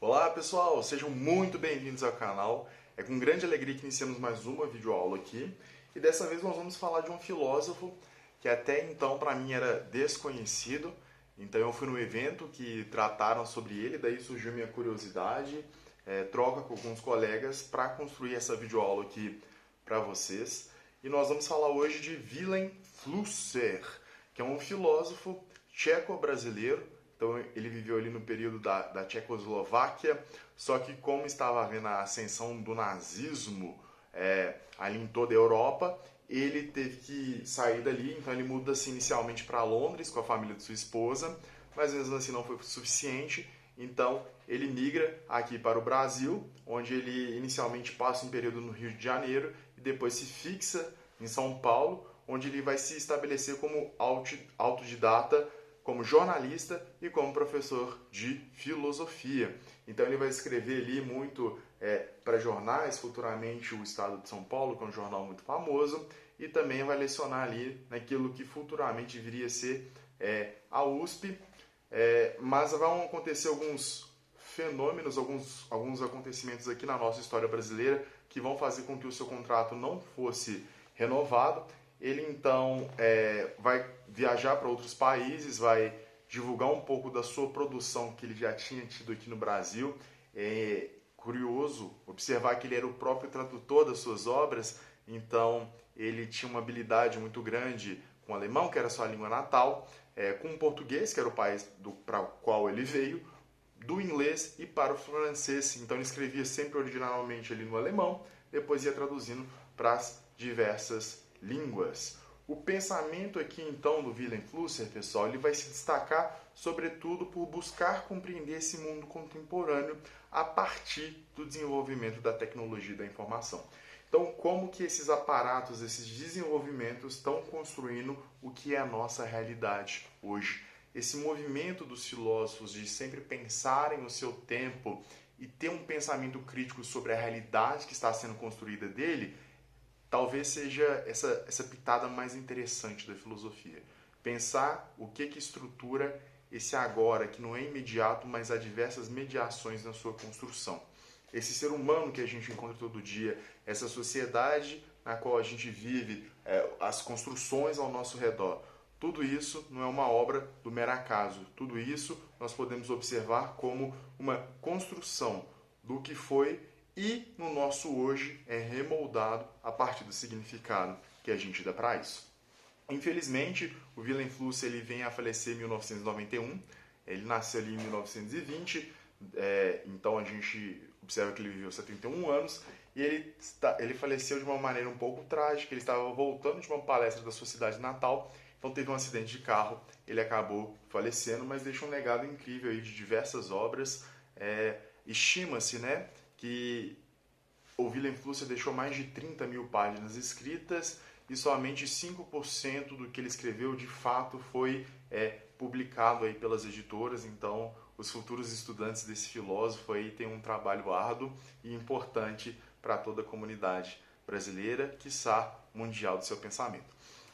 Olá pessoal, sejam muito bem-vindos ao canal. É com grande alegria que iniciamos mais uma videoaula aqui. E dessa vez nós vamos falar de um filósofo que até então para mim era desconhecido. Então eu fui no evento que trataram sobre ele, daí surgiu minha curiosidade, troca com alguns colegas para construir essa videoaula aqui para vocês. E nós vamos falar hoje de Vilém Flusser, que é um filósofo tcheco-brasileiro. Então ele viveu ali no período da Tchecoslováquia, só que como estava havendo a ascensão do nazismo ali em toda a Europa, ele teve que sair dali, então ele muda-se inicialmente para Londres com a família de sua esposa, mas mesmo assim não foi suficiente, então ele migra aqui para o Brasil, onde ele inicialmente passa um período no Rio de Janeiro e depois se fixa em São Paulo, onde ele vai se estabelecer como autodidata, como jornalista e como professor de filosofia. Então ele vai escrever ali muito para jornais, futuramente o Estado de São Paulo, que é um jornal muito famoso, e também vai lecionar ali naquilo que futuramente viria a ser a USP, mas vão acontecer alguns fenômenos, alguns acontecimentos aqui na nossa história brasileira que vão fazer com que o seu contrato não fosse renovado. Ele então vai viajar para outros países, vai divulgar um pouco da sua produção que ele já tinha tido aqui no Brasil. É curioso observar que ele era o próprio tradutor das suas obras, então ele tinha uma habilidade muito grande com o alemão, que era sua língua natal, com o português, que era o país para o qual ele veio, do inglês e para o francês. Então ele escrevia sempre originalmente ali no alemão, depois ia traduzindo para as diversas línguas. O pensamento aqui então do Vilém Flusser, pessoal, ele vai se destacar sobretudo por buscar compreender esse mundo contemporâneo a partir do desenvolvimento da tecnologia da informação. Então, como que esses aparatos, esses desenvolvimentos estão construindo o que é a nossa realidade hoje? Esse movimento dos filósofos de sempre pensarem o seu tempo e ter um pensamento crítico sobre a realidade que está sendo construída dele, talvez seja essa pitada mais interessante da filosofia. Pensar o que estrutura esse agora, que não é imediato, mas há diversas mediações na sua construção. Esse ser humano que a gente encontra todo dia, essa sociedade na qual a gente vive, as construções ao nosso redor, tudo isso não é uma obra do mero acaso. Tudo isso nós podemos observar como uma construção do que foi e no nosso hoje é remoldado a partir do significado que a gente dá para isso. Infelizmente, o Vilém Flusser ele vem a falecer em 1991, ele nasceu ali em 1920, então a gente observa que ele viveu 71 anos e ele faleceu de uma maneira um pouco trágica. Ele estava voltando de uma palestra da sua cidade natal, então teve um acidente de carro, ele acabou falecendo, mas deixa um legado incrível aí de diversas obras. Estima-se, né, que o Vilém Flusser deixou mais de 30 mil páginas escritas e somente 5% do que ele escreveu de fato foi publicado aí pelas editoras. Então os futuros estudantes desse filósofo aí têm um trabalho árduo e importante para toda a comunidade brasileira, quiçá mundial, do seu pensamento.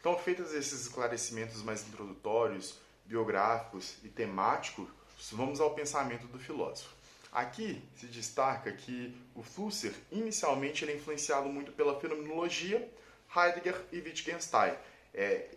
Então, feitos esses esclarecimentos mais introdutórios, biográficos e temáticos, vamos ao pensamento do filósofo. Aqui se destaca que o Flusser, inicialmente, ele é influenciado muito pela fenomenologia, Heidegger e Wittgenstein.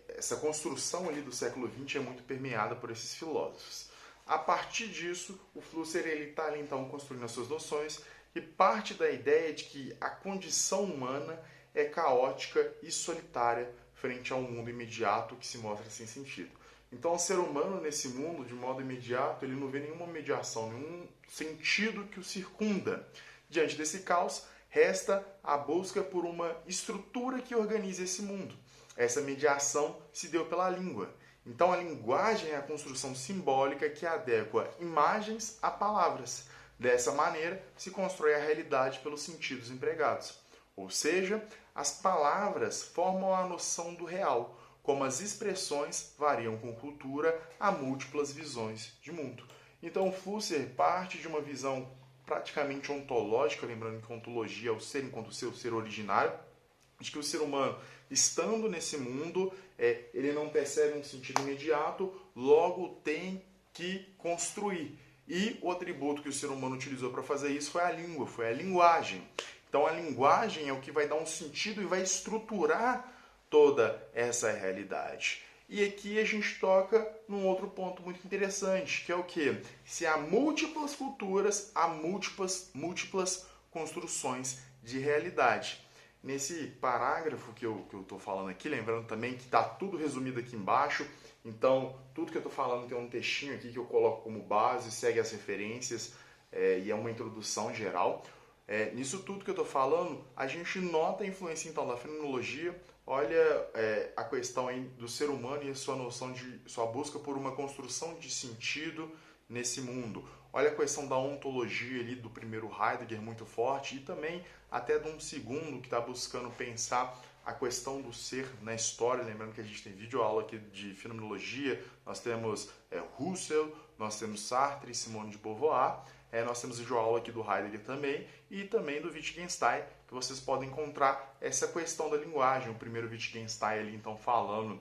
Essa construção ali do século XX é muito permeada por esses filósofos. A partir disso, o Flusser está ali então construindo as suas noções e parte da ideia de que a condição humana é caótica e solitária frente a um mundo imediato que se mostra sem sentido. Então, o ser humano nesse mundo, de modo imediato, ele não vê nenhuma mediação, nenhum sentido que o circunda. Diante desse caos, resta a busca por uma estrutura que organize esse mundo. Essa mediação se deu pela língua. Então, a linguagem é a construção simbólica que adequa imagens a palavras. Dessa maneira, se constrói a realidade pelos sentidos empregados. Ou seja, as palavras formam a noção do real, como as expressões variam com cultura a múltiplas visões de mundo. Então, Flusser parte de uma visão praticamente ontológica, lembrando que ontologia é o ser enquanto o seu ser originário, de que o ser humano, estando nesse mundo, ele não percebe um sentido imediato, logo tem que construir. E o atributo que o ser humano utilizou para fazer isso foi a língua, foi a linguagem. Então a linguagem é o que vai dar um sentido e vai estruturar toda essa realidade. E aqui a gente toca num outro ponto muito interessante, que é o quê? Se há múltiplas culturas, há múltiplas construções de realidade. Nesse parágrafo que eu estou falando aqui, lembrando também que está tudo resumido aqui embaixo, então tudo que eu estou falando tem um textinho aqui que eu coloco como base, segue as referências e é uma introdução geral. Nisso tudo que eu estou falando, a gente nota a influência então da fenomenologia. Olha a questão aí do ser humano e a sua noção de sua busca por uma construção de sentido nesse mundo. Olha a questão da ontologia ali do primeiro Heidegger muito forte e também até de um segundo que está buscando pensar a questão do ser na história. Lembrando que a gente tem videoaula aqui de fenomenologia, nós temos Husserl, nós temos Sartre e Simone de Beauvoir, nós temos videoaula aqui do Heidegger também e também do Wittgenstein, que vocês podem encontrar essa questão da linguagem. O primeiro Wittgenstein ali então falando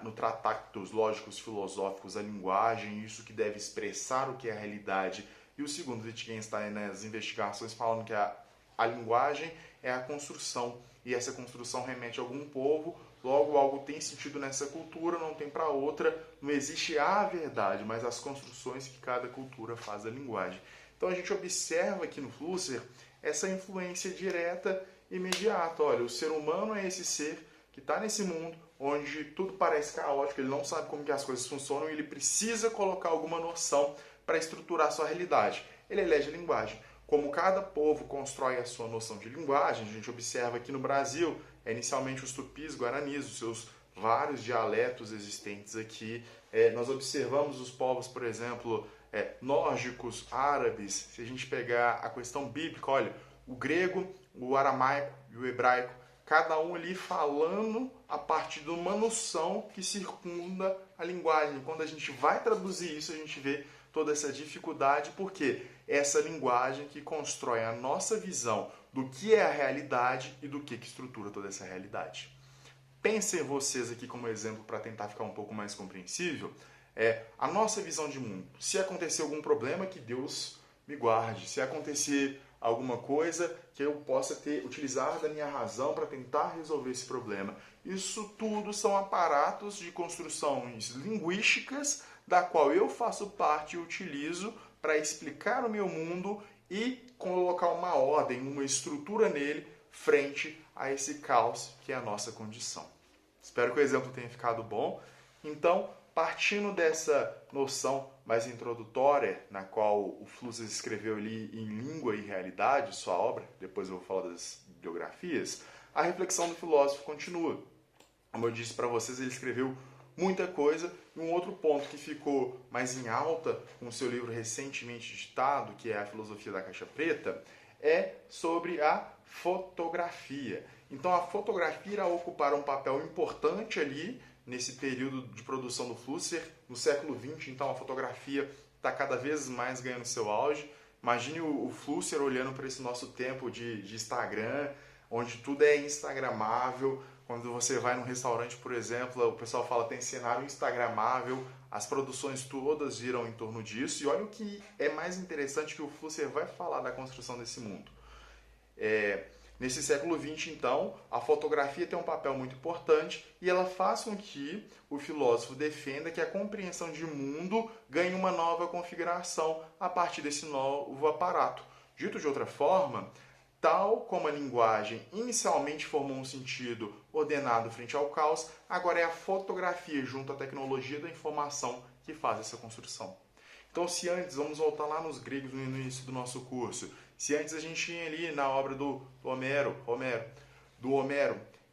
no Tratatus Lógicos Filosóficos, a linguagem, isso que deve expressar o que é a realidade. E o segundo Wittgenstein nas investigações falando que a linguagem é a construção, e essa construção remete a algum povo, logo algo tem sentido nessa cultura, não tem para outra, não existe a verdade, mas as construções que cada cultura faz da linguagem. Então a gente observa aqui no Flusser essa influência direta e imediata. Olha, o ser humano é esse ser que está nesse mundo onde tudo parece caótico, ele não sabe como que as coisas funcionam e ele precisa colocar alguma noção para estruturar a sua realidade. Ele elege a linguagem. Como cada povo constrói a sua noção de linguagem, a gente observa aqui no Brasil, inicialmente os tupis, guaranis, os seus vários dialetos existentes aqui. Nós observamos os povos, por exemplo, nórdicos, árabes. Se a gente pegar a questão bíblica, olha, o grego, o aramaico e o hebraico, cada um ali falando a partir de uma noção que circunda a linguagem. Quando a gente vai traduzir isso, a gente vê toda essa dificuldade, porque essa linguagem que constrói a nossa visão do que é a realidade e do que estrutura toda essa realidade. Pensem vocês aqui como exemplo para tentar ficar um pouco mais compreensível, a nossa visão de mundo. Se acontecer algum problema, que Deus me guarde. Se acontecer alguma coisa, que eu possa utilizar da minha razão para tentar resolver esse problema. Isso tudo são aparatos de construções linguísticas da qual eu faço parte e utilizo para explicar o meu mundo e colocar uma ordem, uma estrutura nele frente a esse caos que é a nossa condição. Espero que o exemplo tenha ficado bom. Então, partindo dessa noção mais introdutória, na qual o Flusser escreveu ali em Língua e Realidade, sua obra, depois eu vou falar das biografias, a reflexão do filósofo continua. Como eu disse para vocês, ele escreveu muita coisa. E um outro ponto que ficou mais em alta com o seu livro recentemente editado, que é A Filosofia da Caixa Preta, é sobre a fotografia. Então a fotografia irá ocupar um papel importante ali nesse período de produção do Flusser. No século XX, então, a fotografia está cada vez mais ganhando seu auge. Imagine o Flusser olhando para esse nosso tempo de Instagram, onde tudo é instagramável. Quando você vai num restaurante, por exemplo, o pessoal fala tem cenário instagramável, as produções todas giram em torno disso. E olha o que é mais interessante que o Flusser vai falar da construção desse mundo. Nesse século XX, então, a fotografia tem um papel muito importante e ela faz com que o filósofo defenda que a compreensão de mundo ganhe uma nova configuração a partir desse novo aparato. Dito de outra forma, tal como a linguagem inicialmente formou um sentido ordenado frente ao caos, agora é a fotografia junto à tecnologia da informação que faz essa construção. Então, se antes, vamos voltar lá nos gregos no início do nosso curso, se antes a gente tinha ali na obra do Homero,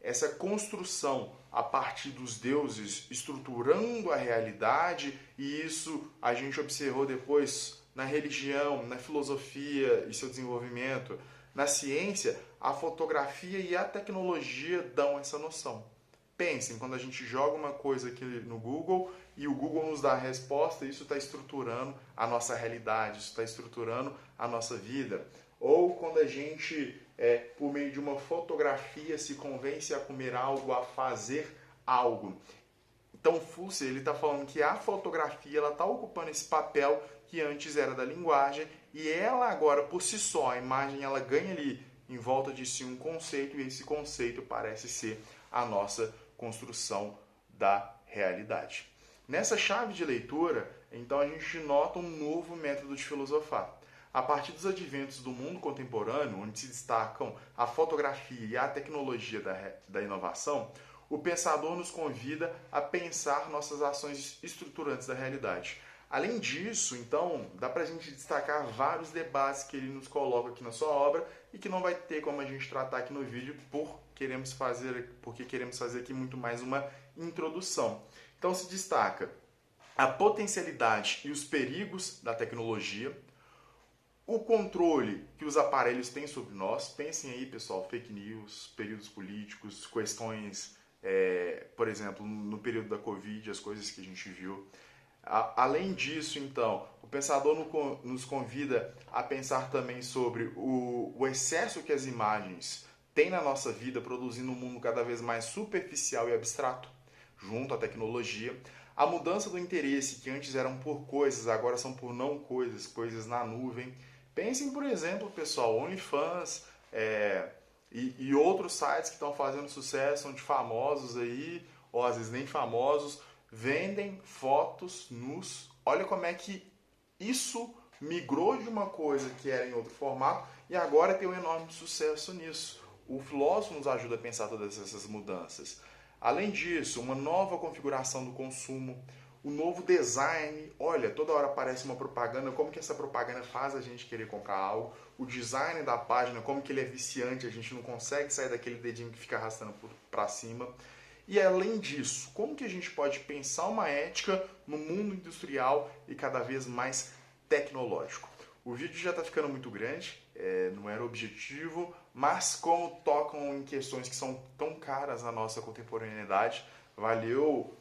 essa construção a partir dos deuses estruturando a realidade, e isso a gente observou depois na religião, na filosofia e seu desenvolvimento, na ciência, a fotografia e a tecnologia dão essa noção. Pensem, quando a gente joga uma coisa aqui no Google e o Google nos dá a resposta, isso está estruturando a nossa realidade, isso está estruturando a nossa vida. Ou quando a gente, por meio de uma fotografia, se convence a comer algo, a fazer algo. Então, Flusser ele está falando que a fotografia ela está ocupando esse papel que antes era da linguagem e ela agora, por si só, a imagem ela ganha ali em volta de si um conceito e esse conceito parece ser a nossa construção da realidade. Nessa chave de leitura, então a gente nota um novo método de filosofar. A partir dos adventos do mundo contemporâneo, onde se destacam a fotografia e a tecnologia da inovação, o pensador nos convida a pensar nossas ações estruturantes da realidade. Além disso, então, dá para a gente destacar vários debates que ele nos coloca aqui na sua obra e que não vai ter como a gente tratar aqui no vídeo porque queremos fazer aqui muito mais uma introdução. Então se destaca a potencialidade e os perigos da tecnologia, o controle que os aparelhos têm sobre nós. Pensem aí, pessoal, fake news, períodos políticos, questões, por exemplo, no período da Covid, as coisas que a gente viu. Além disso, então, o pensador nos convida a pensar também sobre o excesso que as imagens têm na nossa vida, produzindo um mundo cada vez mais superficial e abstrato, junto à tecnologia. A mudança do interesse, que antes eram por coisas, agora são por não coisas, coisas na nuvem. Pensem, por exemplo, pessoal, OnlyFans e outros sites que estão fazendo sucesso, onde famosos aí, ou às vezes nem famosos, vendem fotos nus. Olha como é que isso migrou de uma coisa que era em outro formato e agora tem um enorme sucesso nisso. O filósofo nos ajuda a pensar todas essas mudanças. Além disso, uma nova configuração do consumo, o novo design. Olha, toda hora aparece uma propaganda, como que essa propaganda faz a gente querer comprar algo. O design da página, como que ele é viciante, a gente não consegue sair daquele dedinho que fica arrastando para cima. E além disso, como que a gente pode pensar uma ética no mundo industrial e cada vez mais tecnológico? O vídeo já está ficando muito grande, não era o objetivo, mas como tocam em questões que são tão caras na nossa contemporaneidade, valeu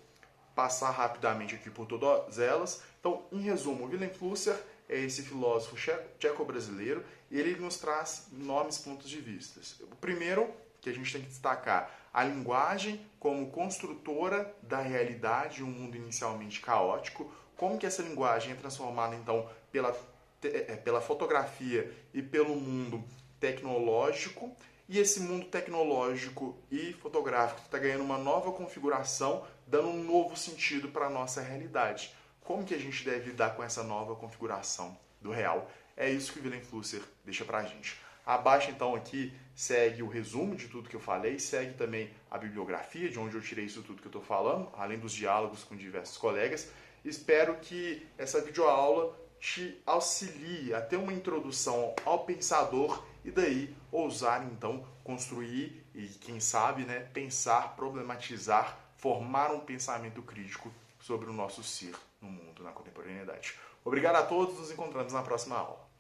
passar rapidamente aqui por todas elas. Então, em resumo, Wilhelm Flusser é esse filósofo tcheco-brasileiro e ele nos traz enormes pontos de vista. O primeiro que a gente tem que destacar, a linguagem como construtora da realidade de um mundo inicialmente caótico, como que essa linguagem é transformada então pela fotografia e pelo mundo tecnológico, e esse mundo tecnológico e fotográfico está ganhando uma nova configuração, dando um novo sentido para a nossa realidade. Como que a gente deve lidar com essa nova configuração do real? É isso que o Wilhelm Flusser deixa para a gente. Abaixo, então, aqui segue o resumo de tudo que eu falei, segue também a bibliografia, de onde eu tirei isso tudo que eu estou falando, além dos diálogos com diversos colegas. Espero que essa videoaula te auxilie a ter uma introdução ao pensador e daí ousar, então, construir e, quem sabe, né, pensar, problematizar, formar um pensamento crítico sobre o nosso ser no mundo, na contemporaneidade. Obrigado a todos, nos encontramos na próxima aula.